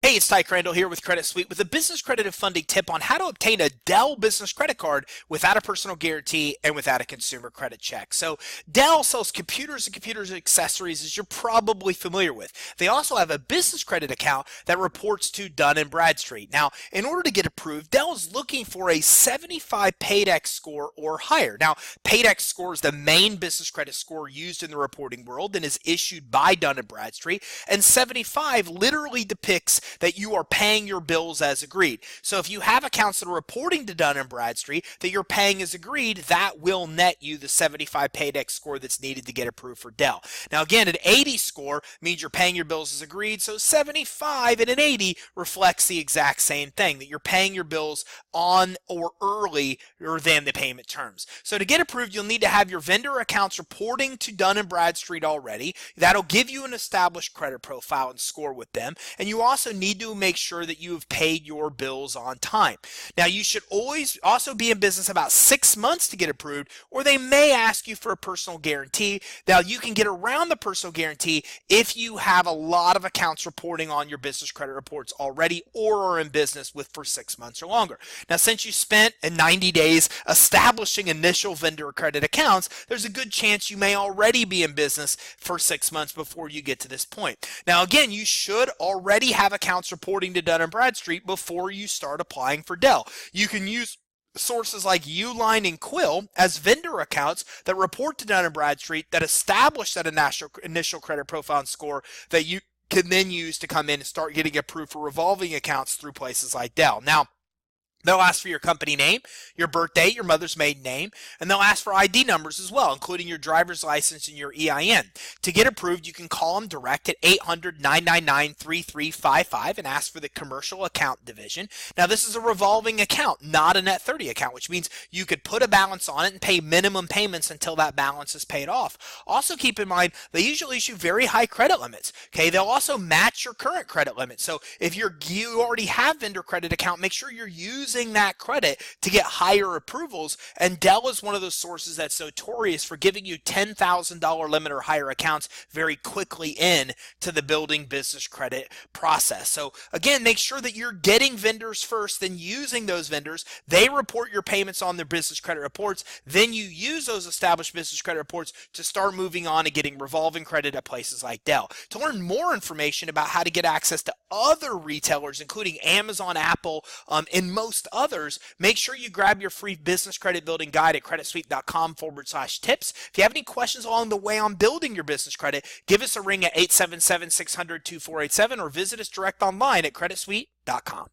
Hey, it's Ty Crandall here with Credit Suite with a business credit and funding tip on how to obtain a Dell business credit card without a personal guarantee and without a consumer credit check. So Dell sells computers and computers accessories, as you're probably familiar with. They also have a business credit account that reports to Dun& Bradstreet. Now, in order to get approved, Dell is looking for a 75 PAYDEX score or higher. Now, PAYDEX score is the main business credit score used in the reporting world and is issued by Dun & Bradstreet, and 75 literally depicts that you are paying your bills as agreed. So if you have accounts that are reporting to Dun & Bradstreet that you're paying as agreed, that will net you the 75 PAYDEX score that's needed to get approved for Dell. Now again, an 80 score means you're paying your bills as agreed, so 75 and an 80 reflects the exact same thing, that you're paying your bills on or earlier than the payment terms. So to get approved, you'll need to have your vendor accounts reporting to Dun & Bradstreet already. That'll give you an established credit profile and score with them, and you also need to make sure that you have paid your bills on time. Now, you should always also be in business about 6 months to get approved, or they may ask you for a personal guarantee. Now, you can get around the personal guarantee if you have a lot of accounts reporting on your business credit reports already or are in business with for 6 months or longer. Now, since you spent 90 days establishing initial vendor credit accounts, there's a good chance you may already be in business for 6 months before you get to this point. Now, again, you should already have accounts reporting to Dun & Bradstreet before you start applying for Dell. You can use sources like Uline and Quill as vendor accounts that report to Dun & Bradstreet that establish that initial credit profile and score that you can then use to come in and start getting approved for revolving accounts through places like Dell. Now, they'll ask for your company name, your birth date, your mother's maiden name, and they'll ask for ID numbers as well, including your driver's license and your EIN. To get approved, you can call them direct at 800-999-3355 and ask for the commercial account division. Now, this is a revolving account, not a net 30 account, which means you could put a balance on it and pay minimum payments until that balance is paid off. Also, keep in mind, they usually issue very high credit limits. Okay, they'll also match your current credit limit. So if you already have vendor credit account, make sure you're using that credit to get higher approvals, and Dell is one of those sources that's notorious for giving you $10,000 limit or higher accounts very quickly in to the building business credit process. So again, make sure that you're getting vendors first, then using those vendors. They report your payments on their business credit reports, then you use those established business credit reports to start moving on and getting revolving credit at places like Dell. To learn more information about how to get access to other retailers, including Amazon, Apple, and most others, make sure you grab your free business credit building guide at creditsuite.com/tips. If you have any questions along the way on building your business credit, give us a ring at 877-600-2487 or visit us direct online at creditsuite.com.